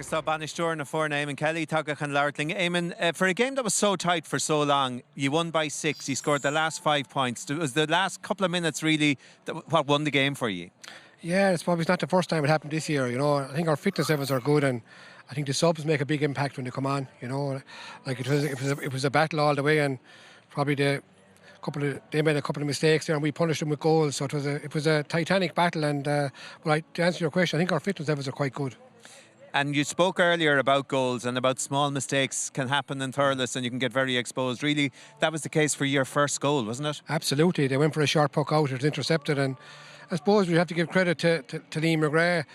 Tá Bainisteoir na fórna Eamon Kelly tagach an labhairt. Eamon, for a game that was so tight for so long, you won by 6. You scored the last 5 points. It was the last couple of minutes really what won the game for you. Yeah, it's probably not the first time it happened this year. I think our fitness levels are good, and I think the subs make a big impact when they come on. Like it was a battle all the way, and probably they made a couple of mistakes there, and we punished them with goals. So it was a Titanic battle. And to answer your question, I think our fitness levels are quite good. And you spoke earlier about goals and about small mistakes can happen in thurles and you can get very exposed. Really, that was the case for your first goal, wasn't it? Absolutely. They went for a short puck out, it was intercepted, and I suppose we have to give credit to Liam McGrath.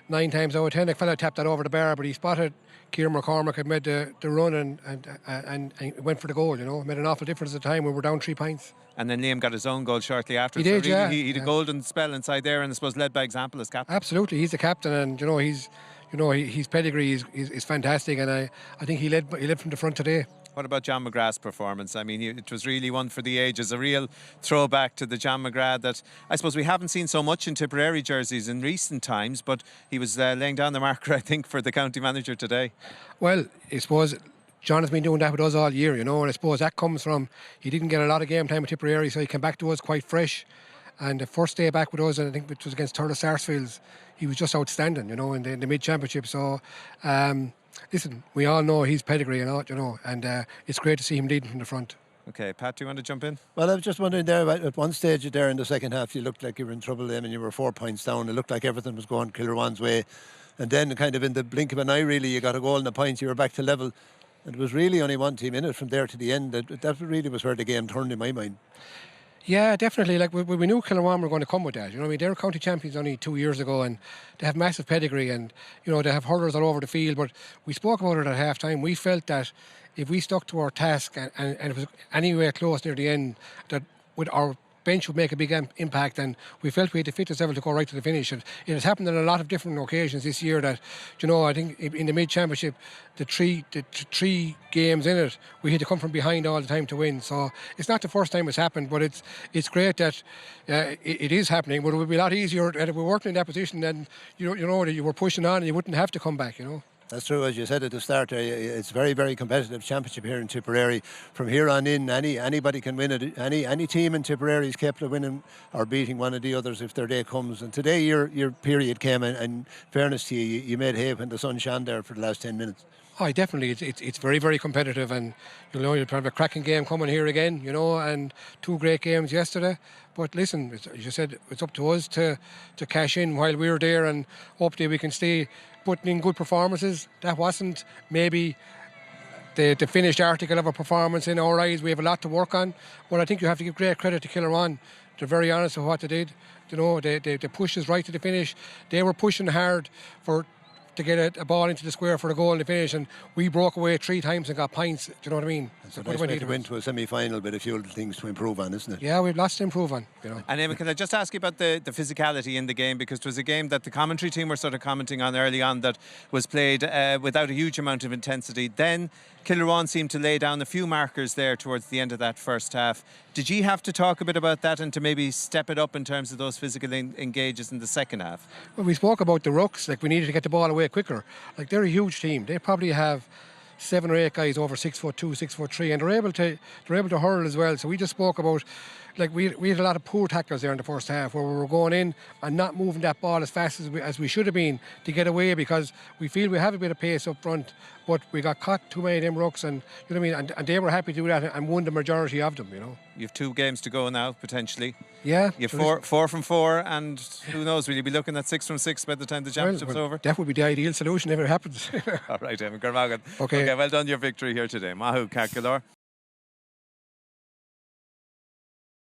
9 times out of 10, a fella tapped that over the bar, but he spotted Ciall McCormack had made the run and went for the goal. It made an awful difference at the time when we were down 3 points. And then Liam got his own goal shortly after. He did, really, yeah. He had a golden spell inside there, and I suppose led by example as captain. Absolutely, he's the captain, and his pedigree is fantastic, and I think he led from the front today. What about John McGrath's performance? I mean, it was really one for the ages, a real throwback to the John McGrath that I suppose we haven't seen so much in Tipperary jerseys in recent times, but he was laying down the marker, I think, for the county manager today. Well, I suppose John has been doing that with us all year, and I suppose that comes from he didn't get a lot of game time at Tipperary, so he came back to us quite fresh. And the first day back with us, and I think it was against Thurles Sarsfields, he was just outstanding, in the mid-championship. So, listen, we all know his pedigree and it's great to see him leading from the front. Okay, Pat, do you want to jump in? Well, I was just wondering there, at one stage there in the second half, you looked like you were in trouble, and you were 4 points down. It looked like everything was going Kilruain's way. And then kind of in the blink of an eye, really, you got a goal and the points, you were back to level. It was really only one team in it from there to the end. That really was where the game turned in my mind. Yeah, definitely. Like we knew Kilruain were going to come with that. They were county champions only 2 years ago, and they have massive pedigree, and they have hurlers all over the field. But we spoke about it at half time. We felt that if we stuck to our task and it was anywhere close near the end, that with our bench would make a big impact, and we felt we had the fitness level to go right to the finish. And it has happened on a lot of different occasions this year that, I think in the mid-championship, the three games in it, we had to come from behind all the time to win. So it's not the first time it's happened, but it's great that it is happening. But it would be a lot easier if we weren't in that position, then that you were pushing on and you wouldn't have to come back. That's true, as you said at the start. It's very, very competitive championship here in Tipperary. From here on in, anybody can win it. Any team in Tipperary is capable of winning or beating one of the others if their day comes. And today your period came, and fairness to you, you made hay when the sun shone there for the last 10 minutes. Oh, definitely. It's very, very competitive, and you'll have a cracking game coming here again. And 2 great games yesterday. But listen, as you said, it's up to us to cash in while we're there, and hopefully we can stay putting in good performances. That wasn't maybe the finished article of a performance in our eyes. We have a lot to work on, but I think you have to give great credit to Kilruain. They're very honest with what they did. They pushed us right to the finish. They were pushing hard to get a ball into the square for the goal and the finish, and we broke away 3 times and got points. Do you know what I mean? It's a nice way to win to a semi-final, but a few little things to improve on, isn't it? Yeah, we've lots to improve on. And Eamon, can I just ask you about the physicality in the game, because it was a game that the commentary team were sort of commenting on early on that was played without a huge amount of intensity. Then Kilruain seemed to lay down a few markers there towards the end of that first half. Did you have to talk a bit about that and to maybe step it up in terms of those physical engages in the second half? Well, we spoke about the rucks, like we needed to get the ball away quicker. Like they're a huge team. They probably have 7 or 8 guys over 6'2", 6'3", and they're able to hurl as well. So we just spoke about, like we had a lot of poor tackles there in the first half where we were going in and not moving that ball as fast as we should have been to get away, because we feel we have a bit of pace up front, but we got caught too many of them rucks, and you know what I mean. And they were happy to do that and won the majority of them. You've 2 games to go now potentially. Yeah. You've 4 from 4, and who knows? Will you be looking at 6 from 6 by the time the championship's over? That would be the ideal solution if it happens. All right, Eamon. Okay. Well done your victory here today. Mahu Caisleán.